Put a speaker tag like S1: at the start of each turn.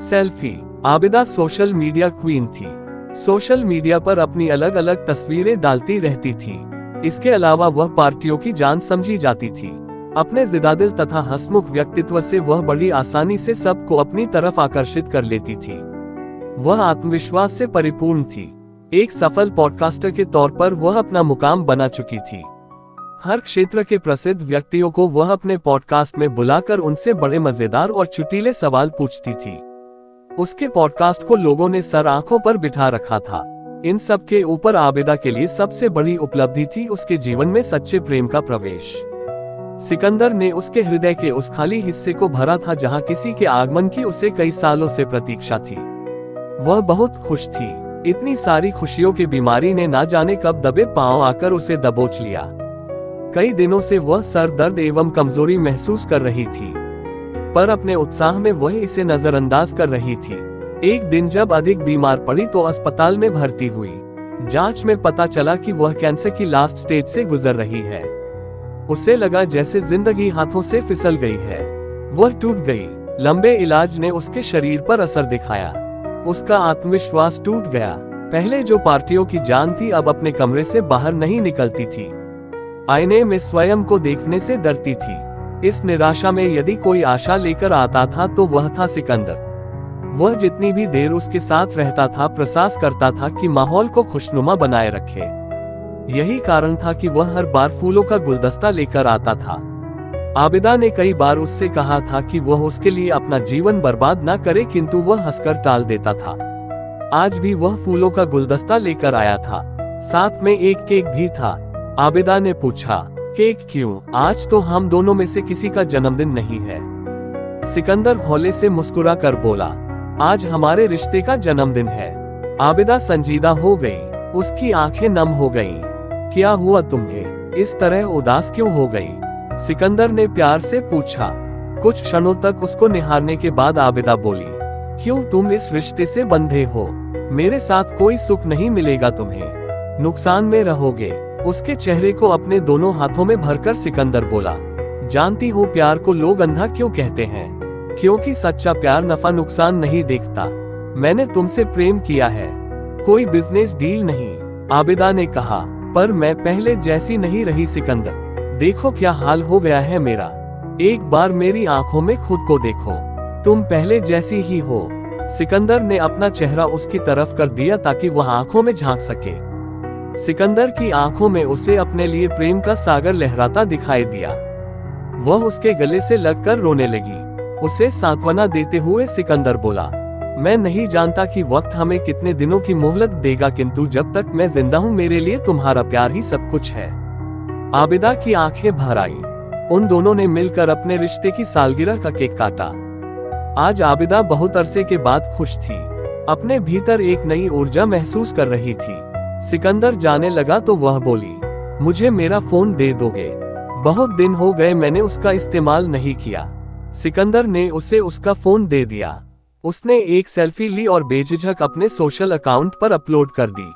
S1: Selfie. Abida social media queen थी। Social media पर अपनी अलग अलग तस्वीरें डालती रहती थी। इसके अलावा वह पार्टियों की जान समझी जाती थी। अपने जिदादिल तथा हंसमुख व्यक्तित्व से वह बड़ी आसानी से सबको अपनी तरफ आकर्षित कर लेती थी। वह आत्मविश्वास से परिपूर्ण थी। एक सफल पॉडकास्टर के तौर पर वह अपना मुकाम बना चुकी थी। हर क्षेत्र के प्रसिद्ध व्यक्तियों को वह अपने पॉडकास्ट में बुलाकर उनसे बड़े मजेदार और चुटीले सवाल पूछती थी। उसके पॉडकास्ट को लोगों ने सर आंखों पर बिठा रखा था। इन सब के ऊपर आबिदा के लिए सबसे बड़ी उपलब्धि थी उसके जीवन में सच्चे प्रेम का प्रवेश। सिकंदर ने उसके हृदय के उस खाली हिस्से को भरा था जहां किसी के आगमन की उसे कई सालों से प्रतीक्षा थी। वह बहुत खुश थी। इतनी सारी खुशियों की बीमारी ने ना जाने कब दबे पांव आकर उसे दबोच लिया। कई दिनों से वह सर दर्द एवं कमजोरी महसूस कर रही थी, पर अपने उत्साह में वह इसे नजरअंदाज कर रही थी। एक दिन जब अधिक बीमार पड़ी तो अस्पताल में भर्ती हुई। जांच में पता चला कि वह कैंसर की लास्ट स्टेज से गुजर रही है। उसे लगा जैसे जिंदगी हाथों से फिसल गई है। वह टूट गई। लंबे इलाज ने उसके शरीर पर असर दिखाया। उसका आत्मविश्वास टूट गया। पहले जो पार्टियों की जान थी अब अपने कमरे से बाहर नहीं निकलती थी। आईने में स्वयं को देखने से डरती थी। इस निराशा में यदि कोई आशा लेकर आता था तो वह था सिकंदर। वह जितनी भी देर उसके साथ रहता था प्रयास करता था कि माहौल को खुशनुमा बनाए रखे। यही कारण था कि वह हर बार फूलों का गुलदस्ता लेकर आता था। आबिदा ने कई बार उससे कहा था कि वह उसके लिए अपना जीवन बर्बाद न करे, किंतु वह हंसकर टाल देता था। आज भी वह फूलों का गुलदस्ता लेकर आया था। साथ में एक केक भी था। आबिदा ने पूछा, केक क्यों? आज तो हम दोनों में से किसी का जन्मदिन नहीं है। सिकंदर हौले से मुस्कुरा कर बोला, आज हमारे रिश्ते का जन्मदिन है। आबिदा संजीदा हो गई। उसकी आंखें नम हो गईं। क्या हुआ तुम्हें? इस तरह उदास क्यों हो गई? सिकंदर ने प्यार से पूछा। कुछ क्षणों तक उसको निहारने के बाद आबिदा बोली, क्यों तुम इस रिश्ते से बंधे हो? मेरे साथ कोई सुख नहीं मिलेगा तुम्हें, नुकसान में रहोगे। उसके चेहरे को अपने दोनों हाथों में भरकर सिकंदर बोला, जानती हो प्यार को लोग अंधा क्यों कहते हैं? क्योंकि सच्चा प्यार नफा नुकसान नहीं देखता। मैंने तुमसे प्रेम किया है, कोई बिजनेस डील नहीं। आबिदा ने कहा, पर मैं पहले जैसी नहीं रही सिकंदर। देखो क्या हाल हो गया है मेरा। एक बार मेरी आंखों में खुद को देखो, तुम पहले जैसी ही हो। सिकंदर ने अपना चेहरा उसकी तरफ कर दिया ताकि वह आंखों में झांक सके। सिकंदर की आंखों में उसे अपने लिए प्रेम का सागर लहराता दिखाई दिया। वह उसके गले से लगकर रोने लगी। उसे सांत्वना देते हुए सिकंदर बोला, मैं नहीं जानता कि वक्त हमें कितने दिनों की मोहलत देगा, किंतु जब तक मैं जिंदा हूँ मेरे लिए तुम्हारा प्यार ही सब कुछ है। आबिदा की आंखें भर आईं। उन दोनों ने मिलकर अपने रिश्ते की सालगिरह का केक काटा। आज आबिदा बहुत अरसे के बाद खुश थी। अपने भीतर एक नई ऊर्जा महसूस कर रही थी। सिकंदर जाने लगा तो वह बोली, मुझे मेरा फोन दे दोगे? बहुत दिन हो गए मैंने उसका इस्तेमाल नहीं किया। सिकंदर ने उसे उसका फोन दे दिया। उसने एक सेल्फी ली और बेझिझक अपने सोशल अकाउंट पर अपलोड कर दी।